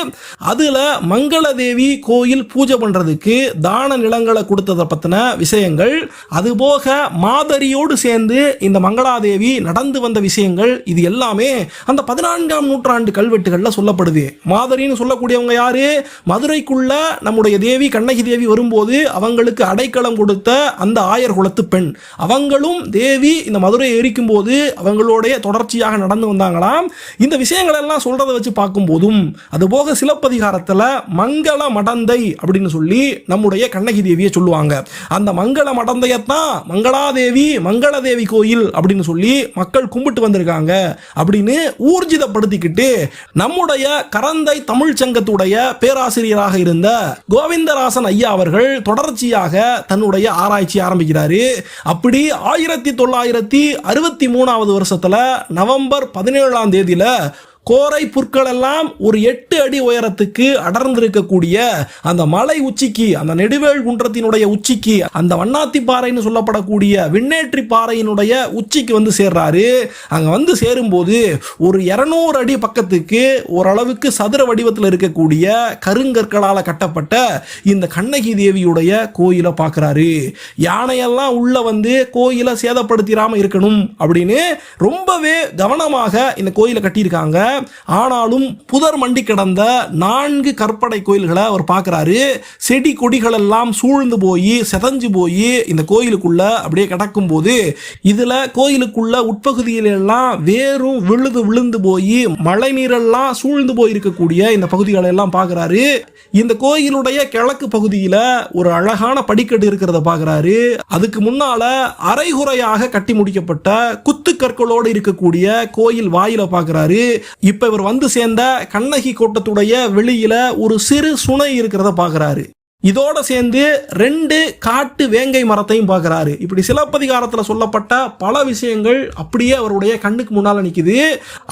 அதுல மங்களதேவி கோயில் பூஜை பண்றதுக்கு தான நிலங்களை கொடுத்ததை பத்தின விஷயங்கள், அதுபோக மாதரியோடு சேர்ந்து இந்த மங்களாதேவி நடந்து வந்த விஷயங்கள், இது எல்லாமே அந்த 14ஆம் நூற்றாண்டு கல்வெட்டுகள்ல சொல்லப்படுது. மாதரின்னு சொல்லக்கூடியவங்க யாரு? மதுரைக்குள்ள நம்முடைய தேவி கண்ணகி தேவி வரும்போது அவங்களுக்கு அடைக்கலம் கொடுத்த அந்த ஆயர் குலத்து பெண். அவங்களும் தேவி இந்த மதுரையை எரிக்கும் போது அவங்களோடைய தொடர்ச்சியாக நடந்து வந்தாங்களாம். இந்த விஷயங்கள் எல்லாம் சொல்றதை வச்சு பார்க்கும் போதும் அதுபோக சிலப்பதிகாரத்தில் மங்கள மடந்தை அப்படின்னு சொல்லி நம்முடைய கண்ணகி தேவியை சொல்லுவாங்க. அந்த மங்கள மடந்தையத்தான் மங்களாதேவி மங்களதேவி கோயில் அப்படின்னு சொல்லி மக்கள் கும்பிட்டு வந்திருக்காங்க அப்படின்னு ஊர்ஜிதப்படுத்திக்கிட்டு நம்முடைய கரந்தை தமிழ் சங்கத்துடைய பேராசிரியராக இருந்த கோவிந்தராசன் ஐயா அவர்கள் தொடர்ச்சியாக தன்னுடைய ஆராய்ச்சி ஆரம்பிக்கிறாரு. அப்படி 1963 வருஷத்துல நவம்பர் 17ஆம் தேதியில கோரை புற்கள் எல்லாம் ஒரு 8 அடி உயரத்துக்கு அடர்ந்திருக்கக்கூடிய அந்த மலை உச்சிக்கு, அந்த நெடுவேள் குன்றத்தினுடைய உச்சிக்கு, அந்த வண்ணாத்தி பாறைன்னு சொல்லப்படக்கூடிய விண்ணேற்றி பாறையினுடைய உச்சிக்கு வந்து சேர்றாரு. அங்க வந்து சேரும்போது ஒரு 200 அடி பக்கத்துக்கு ஓரளவுக்கு சதுர வடிவத்தில் இருக்கக்கூடிய கருங்கற்களால் கட்டப்பட்ட இந்த கண்ணகி தேவியுடைய கோயிலை பார்க்கிறாரு. யானையெல்லாம் உள்ள வந்து கோயிலை சேதப்படுத்திடாம இருக்கணும் அப்படின்னு ரொம்பவே கவனமாக இந்த கோயிலை கட்டியிருக்காங்க. ஆனாலும் புதர் மண்டி கிடந்த 4 கற்படை கோயில்களை அவர் பார்க்கிறாரு. செடி கொடிகள் எல்லாம் சூழ்ந்து போய் செதஞ்சு போய் இந்த கோயிலுக்குள்ள அப்படியே கிடக்கும் போது இதுல கோயிலுக்குள்ள உட்பகுதியில எல்லாம் வேரும் விழுந்து போய் மழை நீரெல்லாம் சூழ்ந்து போய் இருக்கக்கூடிய இந்த பகுதிகளை எல்லாம் பார்க்கிறாரு. இந்த கோயிலுடைய கிழக்கு பகுதியில ஒரு அழகான படிக்கட்டு இருக்கிறத பார்க்கிறாரு. அதுக்கு முன்னால அரைகுறையாக கட்டி முடிக்கப்பட்ட குத்து கற்களோடு இருக்கக்கூடிய கோயில் வாயில பார்க்கிறாரு. இப்ப இவர் வந்து சேர்ந்த கண்ணகி கோட்டத்துடைய வெளியில ஒரு சிறு சுனை இருக்கிறத பார்க்கிறாரு. இதோட சேர்ந்து 2 காட்டு வேங்கை மரத்தையும் பார்க்கிறாரு. இப்படி சிலப்பதிகாரத்தில் சொல்லப்பட்ட பல விஷயங்கள் அப்படியே அவருடைய கண்ணுக்கு முன்னால நிக்குது.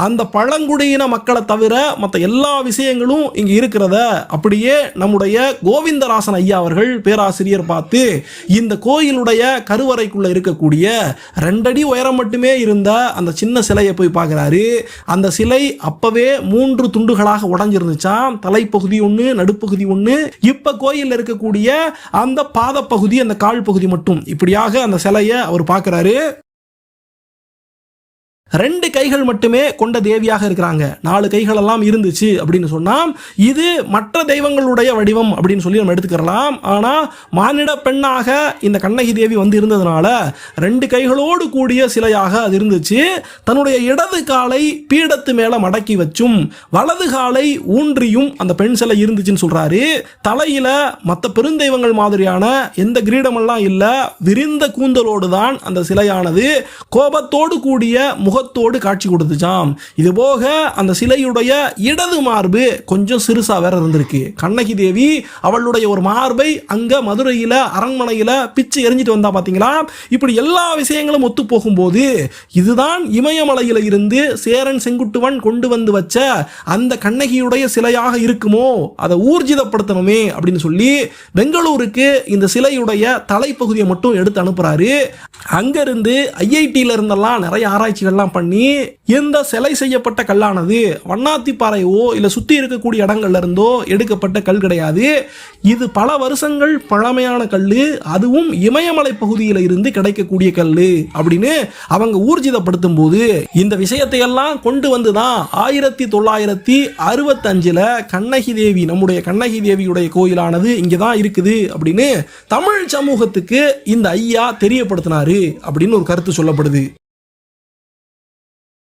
அந்த பழங்குடியின மக்களை தவிர மற்ற எல்லா விஷயங்களும் இங்க இருக்கிறத அப்படியே நம்முடைய கோவிந்தராசன் ஐயா அவர்கள் பேராசிரியர் பார்த்து இந்த கோயிலுடைய கருவறைக்குள்ள இருக்கக்கூடிய 2 அடி உயரம் மட்டுமே இருந்த அந்த சின்ன சிலையை போய் பார்க்கிறாரு. அந்த சிலை அப்பவே 3 துண்டுகளாக உடைஞ்சிருந்துச்சாம். தலைப்பகுதி ஒன்று, நடுப்பகுதி ஒன்று. இப்ப கோயில் இருக்கக்கூடிய அந்த பாத பகுதி, அந்த கால் பகுதி மட்டும் இப்படியாக அந்த சிலையை அவர் பார்க்கிறாரு. 2 கைகள் மட்டுமே கொண்ட தேவியாக இருக்கிறாங்க. 4 கைகள் எல்லாம் இருந்துச்சு அப்படின்னு சொன்னா இது மற்ற தெய்வங்களுடைய வடிவம் அப்படின்னு சொல்லி நம்ம எடுத்துக்கலாம். ஆனா மானிட பெண்ணாக இந்த கண்ணகி தேவி வந்து இருந்ததுனால 2 கைகளோடு கூடிய சிலையாக அது இருந்துச்சு. தன்னுடைய இடது காலை பீடத்து மேல மடக்கி வச்சும் வலது காலை ஊன்றியும் அந்த பெண் சிலை இருந்துச்சுன்னு சொல்றாரு. தலையில மற்ற பெருந்தெய்வங்கள் மாதிரியான எந்த கிரீடமெல்லாம் இல்ல, விரிந்த கூந்தலோடு தான் அந்த சிலையானது கோபத்தோடு கூடிய முகத்தோடு காட்சி கொடுத்துச்சாம். இது போக அந்த சிலையுடைய இடது மார்பு கொஞ்சம் சிறுசா வேற இருந்திருக்கு. கண்ணகி தேவி அவளுடைய ஒரு மார்பை அங்க மதுரையில அரண்மனையில பிச்சு எரிஞ்சிட்டு வந்தா பாத்தீங்களா. இப்படி எல்லா விஷயங்களும் ஒத்து போகும்போது இதுதான் இமயமலையில இருந்து சேரன் செங்குட்டுவன் கொண்டு வந்து வச்ச அந்த கண்ணகியுடைய சிலையாக இருக்குமோ, அதை ஊர்ஜிதப்படுத்தணுமே அப்படின்னு சொல்லி பெங்களூருக்கு இந்த சிலையுடைய தலைப்பகுதியை மட்டும் எடுத்து அனுப்புறாரு. அங்கிருந்து IITல இருந்தெல்லாம் நிறைய ஆராய்ச்சிகள்லாம் எல்லாம் பண்ணி இந்த சிலை செய்யப்பட்ட கல்லானது வண்ணாத்திப்பாறையோ இல்ல சுத்தி இருக்கக்கூடிய இடங்கள்ல இருந்தோ எடுக்கப்பட்ட கல் கிடையாது. இது பல வருஷங்கள் பழமையான கல்லு, அதுவும் இமயமலை பகுதியில் இருந்து கிடைக்கக்கூடிய கல்லு அப்படின்னு அவங்க ஊர்ஜிதப்படுத்தும் போது இந்த விஷயத்தை எல்லாம் கொண்டு வந்துதான் 1965 கண்ணகி தேவி, நம்முடைய கண்ணகி தேவியுடைய கோயிலானது இங்கதான் இருக்குது அப்படின்னு தமிழ் சமூகத்துக்கு இந்த ஐயா தெரியப்படுத்தினாரு அப்படின்னு ஒரு கருத்து சொல்லப்படுது.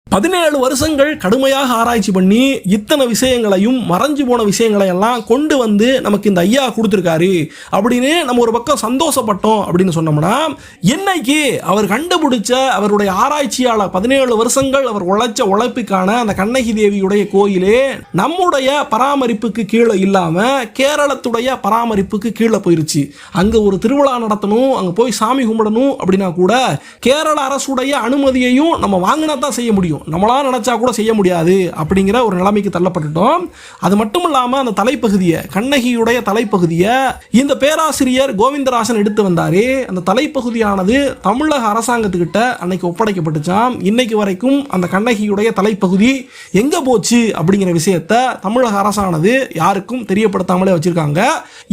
17 வருஷங்கள் கடுமையாக ஆராய்ச்சி பண்ணி இத்தனை விஷயங்களையும் மறைஞ்சு போன விஷயங்களை எல்லாம் கொண்டு வந்து நமக்கு இந்த ஐயா கொடுத்துருக்காரு அப்படின்னு நம்ம ஒரு பக்கம் சந்தோஷப்பட்டோம் அப்படின்னு சொன்னோம்னா, இன்னைக்கு அவர் கண்டுபிடிச்ச அவருடைய ஆராய்ச்சியால 17 வருஷங்கள் அவர் உழைச்ச உழைப்புக்கான அந்த கண்ணகி தேவியுடைய கோயிலே நம்முடைய பராமரிப்புக்கு கீழே இல்லாம கேரளத்துடைய பராமரிப்புக்கு கீழே போயிருச்சு. அங்க ஒரு திருவிழா நடத்தணும், அங்க போய் சாமி கும்பிடணும் அப்படின்னா கூட கேரள அரசுடைய அனுமதியையும் நம்ம வாங்கினா தான் செய்ய முடியும், நம்மளா நினைச்சா கூட செய்ய முடியாது அப்படிங்கிற ஒரு நிலைமைக்கு தள்ளப்பட்டுட்டோம். அது மட்டும் இல்லாம அந்த தலைப்பகுதியை, கண்ணகியுடைய தலைப்பகுதியை இந்த பேராசிரியர் கோவிந்தராசன் எடுத்து வந்தாரு. அந்த தலைப்பகுதியானது தமிழக அரசாங்கத்துக்கிட்ட அன்னைக்கு ஒப்படைக்கப்பட்டுச்சாம். இன்னைக்கு வரைக்கும் அந்த கண்ணகியுடைய தலைப்பகுதி எங்க போச்சு அப்படிங்கிற விஷயத்தை தமிழக அரசானது யாருக்கும் தெரியப்படுத்தாமலே வச்சிருக்காங்க.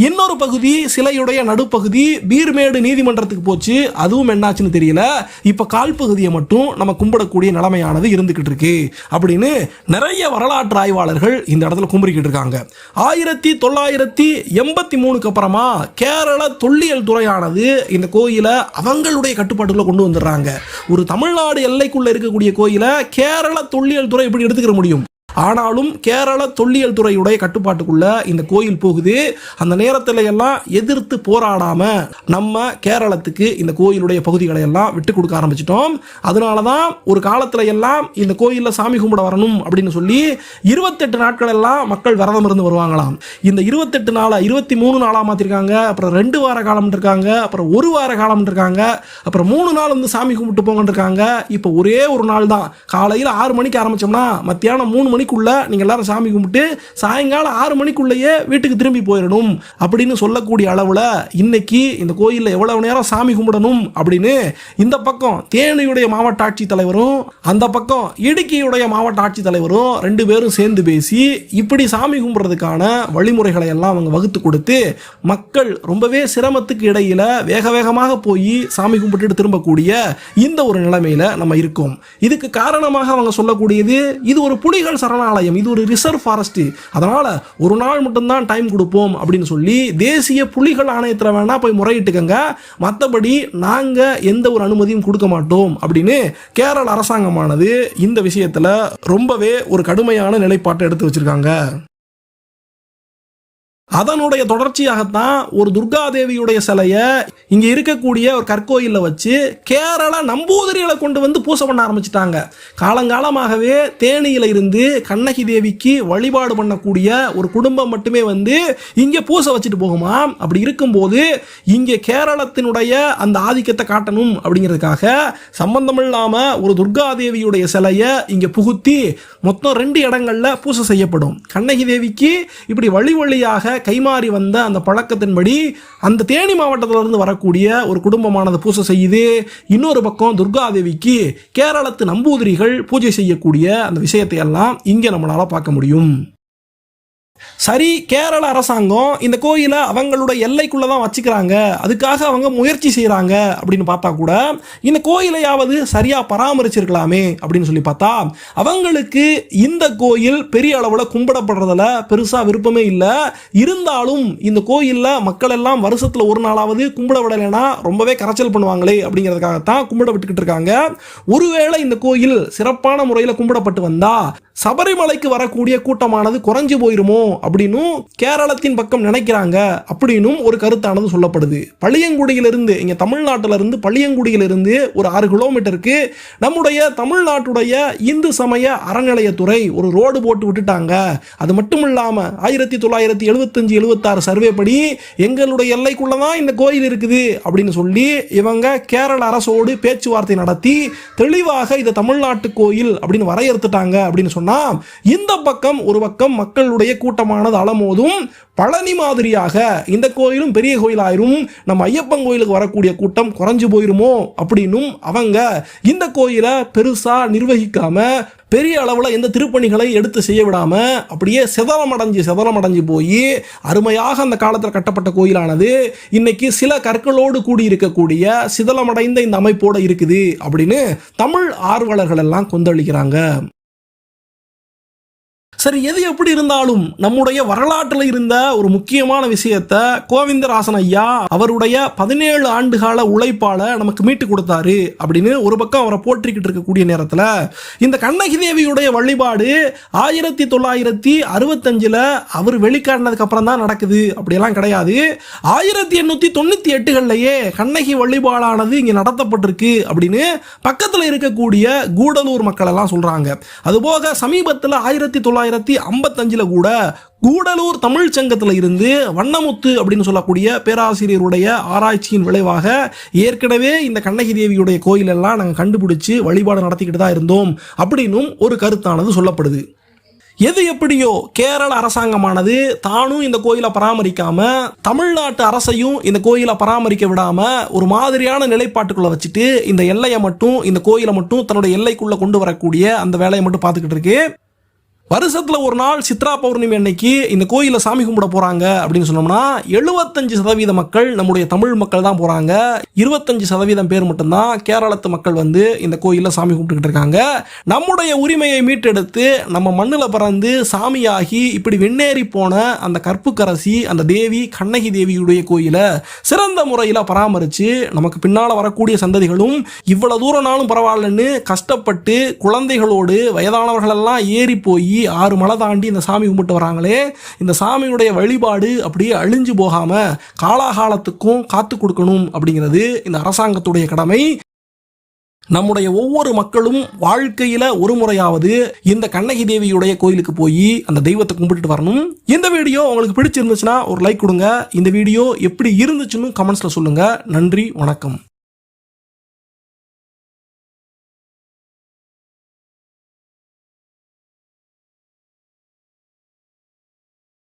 இன்னொரு பகுதி சிலையுடைய நடுப்பகுதி பீர்மேடு நீதிமன்றத்துக்கு போச்சு, அதுவும் என்னாச்சுன்னு தெரியல. இப்ப கால் பகுதியை மட்டும் நம்ம கும்பிடக்கூடிய நிலைமையானது இருந்துகிட்டு இருக்கு அப்படின்னு நிறைய வரலாற்று ஆய்வாளர்கள் இந்த இடத்துல கும்பிரிக்கிட்டு இருக்காங்க. 1983 அப்புறமா கேரள தொல்லியல் துறையானது இந்த கோயிலை அவங்களுடைய கட்டுப்பாட்டுக்குள்ள கொண்டு வந்துடுறாங்க. ஒரு தமிழ்நாடு எல்லைக்குள்ள இருக்கக்கூடிய கோயிலை கேரள தொல்லியல் துறை எப்படி எடுத்துக்கிற முடியும்? ஆனாலும் கேரள தொல்லியல் துறையுடைய கட்டுப்பாட்டுக்குள்ள இந்த கோயில் போகுது. அந்த நேரத்தில் எல்லாம் எதிர்த்து போராடாம நம்ம கேரளத்துக்கு இந்த கோயிலுடைய பகுதிகளை எல்லாம் விட்டு கொடுக்க ஆரம்பிச்சிட்டோம். அதனாலதான் ஒரு காலத்துல எல்லாம் இந்த கோயில்ல சாமி கும்பிட வரணும் அப்படின்னு சொல்லி 28 நாட்கள் எல்லாம் மக்கள் விரதம் இருந்து வருவாங்களாம். இந்த 28 நாளை 23 நாளா மாத்திருக்காங்க, அப்புறம் 2 வார காலம் இருக்காங்க, அப்புறம் 1 வார காலம் இருக்காங்க, அப்புறம் 3 நாள் வந்து சாமி கும்பிட்டு போங்க இருக்காங்க. இப்ப ஒரே ஒரு நாள் தான், காலையில 6 மணிக்கு ஆரம்பிச்சோம்னா மத்தியானம் 3 மணிக்குள்ள நீங்க எல்லாரும் சாமி கும்பிட்டு சாயங்காலம் 6 மணிக்குள்ளேயே வீட்டுக்கு திரும்பி போயிடணும் அப்படின்னு சொல்லக்கூடிய அளவுல இன்னைக்கு இந்த கோயில்ல எவ்வளவு நேரம் சாமி கும்பிடணும் அப்படின்னு இந்த பக்கம் தேனியுடைய மாவட்ட ஆட்சித் தலைவரும் அந்த பக்கம் இடுக்கியுடைய மாவட்ட ஆட்சித் தலைவரும் 2 பேரும் சேர்ந்து பேசி இப்படி சாமி கும்பிடுறதுக்கான வழிமுறைகளை எல்லாம் அவங்க வகுத்து கொடுத்து மக்கள் ரொம்பவே சிரமத்துக்கு இடையில வேக வேகமாக போய் சாமி கும்பிட்டு திரும்பக்கூடிய இந்த ஒரு நிலைமையில நம்ம இருக்கோம். இதுக்கு காரணமாக அவங்க சொல்லக்கூடியது, இது ஒரு புலிகள் சரணாலயம், இது ஒரு ரிசர்வ் ஃபாரஸ்ட், அதனால ஒரு நாள் மட்டும்தான் டைம் கொடுப்போம் அப்படின்னு சொல்லி தேசிய புலிகள் ஆணையத்தில் வேணா போய் முறையிட்டுக்கங்க, மற்றபடி நாங்க எந்த ஒரு அனுமதியும் கொடுக்க மாட்டோம் அப்படின்னு கேரள அரசாங்கமானது இந்த விஷயத்துல ரொம்பவே ஒரு கடுமையான நிலைப்பாட்டை எடுத்து வச்சிருக்காங்க. அதனுடைய தொடர்ச்சியாகத்தான் ஒரு துர்காதேவியுடைய சிலையை இங்க இருக்கக்கூடிய ஒரு கற்கோயில வச்சு கேரள நம்பூதிரிகளை கொண்டு வந்து பூசை பண்ண ஆரம்பிச்சிட்டாங்க. காலங்காலமாகவே தேனியில இருந்து கண்ணகி தேவிக்கு வழிபாடு பண்ணக்கூடிய ஒரு குடும்பம் மட்டுமே வந்து இங்க பூசை வச்சுட்டு போகுமா. அப்படி இருக்கும்போது இங்க கேரளத்தினுடைய அந்த ஆதிக்கத்தை காட்டணும் அப்படிங்கிறதுக்காக சம்பந்தம் இல்லாம ஒரு துர்காதேவியுடைய சிலையை இங்க புகுத்தி மொத்தம் 2 இடங்கள்ல பூசை செய்யப்படும். கண்ணகி தேவிக்கு இப்படி வழி வழியாக கைமாறி வந்த அந்த பழக்கத்தின்படி அந்த தேனி மாவட்டத்திலிருந்து வரக்கூடிய ஒரு குடும்பமானது பூஜை செய்யுது. இன்னொரு பக்கம் துர்காதேவிக்கு கேரளத்து நம்பூதிரிகள் பூஜை செய்யக்கூடிய அந்த விஷயத்தை எல்லாம் இங்க நம்மளால பார்க்க முடியும். சரி, கேரள அரசாங்கம் இந்த கோயிலை அவங்களுடைய எல்லைக்குள்ளதான் வச்சுக்கிறாங்க, அதுக்காக அவங்க முயற்சி செய்யறாங்க அப்படின்னு பார்த்தா கூட இந்த கோயிலையாவது சரியா பராமரிச்சிருக்கலாமே அப்படின்னு சொல்லி பார்த்தா அவங்களுக்கு இந்த கோயில் பெரிய அளவுல கும்பிடப்படுறதுல பெருசா விருப்பமே இல்லை. இருந்தாலும் இந்த கோயில்ல மக்கள் எல்லாம் வருஷத்துல ஒரு நாளாவது கும்பிட விடலைன்னா ரொம்பவே கரைச்சல் பண்ணுவாங்களே அப்படிங்கிறதுக்காகத்தான் கும்பிட விட்டுக்கிட்டு இருக்காங்க. ஒருவேளை இந்த கோயில் சிறப்பான முறையில் கும்பிடப்பட்டு வந்தா சபரிமலைக்கு வரக்கூடிய கூட்டமானது குறைஞ்சு போயிருமோ அப்படின்னு கேரளத்தின் பக்கம் நினைக்கிறாங்க அப்படின்னும் ஒரு கருத்தானது சொல்லப்படுது. பளியங்குடியிலிருந்து, இங்க தமிழ்நாட்டிலிருந்து பளியங்குடியிலிருந்து ஒரு 6 கிலோமீட்டருக்கு நம்முடைய தமிழ்நாட்டுடைய இந்து சமய அறநிலையத்துறை ஒரு ரோடு போட்டு விட்டுட்டாங்க. அது மட்டும் இல்லாம 1975-76 சர்வே படி எங்களுடைய எல்லைக்குள்ளதான் இந்த கோயில் இருக்குது அப்படின்னு சொல்லி இவங்க கேரள அரசோடு பேச்சுவார்த்தை நடத்தி தெளிவாக இது தமிழ்நாட்டு கோயில் அப்படின்னு வரையறுத்துட்டாங்க அப்படின்னு சொன்னா சொன்னா இந்த பக்கம் ஒரு பக்கம் மக்களுடைய கூட்டமானது அலமோதும் பழனி மாதிரியாக இந்த கோயிலும் பெரிய கோயிலாயிரும், நம்ம ஐயப்பன் கோயிலுக்கு வரக்கூடிய கூட்டம் குறைஞ்சு போயிருமோ அப்படின்னும் அவங்க இந்த கோயிலை பெருசா நிர்வகிக்காம பெரிய அளவில் எந்த திருப்பணிகளை எடுத்து செய்ய விடாம அப்படியே சிதலமடைஞ்சு போய் அருமையாக அந்த காலத்தில் கட்டப்பட்ட கோயிலானது இன்னைக்கு சில கற்களோடு கூடி இருக்கக்கூடிய சிதலமடைந்த இந்த அமைப்போடு இருக்குது அப்படின்னு தமிழ் ஆர்வலர்கள் எல்லாம் கொந்தளிக்கிறாங்க. சரி, எது எப்படி இருந்தாலும் நம்முடைய வரலாற்றில் இருந்த ஒரு முக்கியமான விஷயத்தை கோவிந்தராசன் ஐயா அவருடைய 17 ஆண்டுகால உழைப்பால நமக்கு மீட்டு கொடுத்தாரு அப்படின்னு ஒரு பக்கம் அவரை போற்றிக்கிட்டு இருக்கக்கூடிய நேரத்தில் இந்த கண்ணகி தேவியுடைய வழிபாடு 1965 அவர் வெளிக்காட்டினதுக்கு அப்புறம் தான் நடக்குது. அப்படியெல்லாம் கிடையாது. 1898 கண்ணகி வழிபாடானது இங்கே நடத்தப்பட்டிருக்கு அப்படின்னு பக்கத்தில் இருக்கக்கூடிய கூடலூர் மக்கள் எல்லாம் சொல்றாங்க. அதுபோக சமீபத்தில் 1955 கூட கூடலூர் தமிழ் சங்கத்தில் இருந்து வண்ணமுத்து அப்படின்னு சொல்லக்கூடிய பேராசிரியருடைய ஆராய்ச்சியின் விளைவாக ஏற்கனவே இந்த கண்ணகி தேவியுடைய கோயில் எல்லாம் நாங்கள் கண்டுபிடிச்சு வழிபாடு நடத்திக்கிட்டு தான் இருந்தோம் அப்படின்னும் ஒரு கருத்தானது சொல்லப்படுது. எது எப்படியோ கேரள அரசாங்கமானது தானும் இந்த கோயிலை பராமரிக்காம தமிழ்நாட்டு அரசையும் இந்த கோயிலை பராமரிக்க விடாம ஒரு மாதிரியான நிலைப்பாட்டுக்குள்ள வச்சுட்டு இந்த எல்லையை மட்டும் இந்த கோயிலை மட்டும் தன்னுடைய எல்லைக்குள்ள கொண்டு வரக்கூடிய அந்த வேலையை மட்டும் பார்த்துக்கிட்டு இருக்கு. வருஷத்துல ஒரு நாள் சித்ரா பௌர்ணமி அன்னைக்கு இந்த கோயில சாமி கும்பிட போறாங்க அப்படின்னு சொன்னோம்னா 75% மக்கள் நம்முடைய தமிழ் மக்கள் தான் போறாங்க. 25% பேர் மட்டும்தான் கேரளத்து மக்கள் வந்து இந்த கோயில சாமி கும்பிட்டுக்கிட்டு இருக்காங்க. நம்முடைய உரிமையை மீட்டெடுத்து நம்ம மண்ணில் பிறந்து சாமியாகி இப்படி வெண்ணேறி போன அந்த கற்புக்கரசி அந்த தேவி கண்ணகி தேவியுடைய கோயிலை சிறந்த முறையில் பராமரித்து நமக்கு பின்னால் வரக்கூடிய சந்ததிகளும் இவ்வளவு தூரம்னாலும் பரவாயில்லன்னு கஷ்டப்பட்டு குழந்தைகளோடு வயதானவர்களெல்லாம் ஏறி போய் 6 மலை தாண்டி இந்த சாமி கும்பிட்டு வராங்களே, இந்த சாமியுடைய வழிபாடு அப்படியே அழிஞ்சு போகாம காலாகாலத்துக்கும் காத்து கொடுக்கணும் அப்படிங்கிறது இந்த அரசாங்கத்துடைய கடமை. நம்முடைய ஒவ்வொரு மக்களும் வாழ்க்கையில ஒரு முறையாவது இந்த கண்ணகி தேவியுடைய கோயிலுக்கு போய் அந்த தெய்வத்தை கும்பிட்டு வரணும். இந்த வீடியோ உங்களுக்கு பிடிச்சிருந்துச்சுன்னா ஒரு லைக் கொடுங்க. இந்த வீடியோ எப்படி இருந்துச்சுன்னு கமெண்ட்ஸ்ல சொல்லுங்க. நன்றி, வணக்கம்.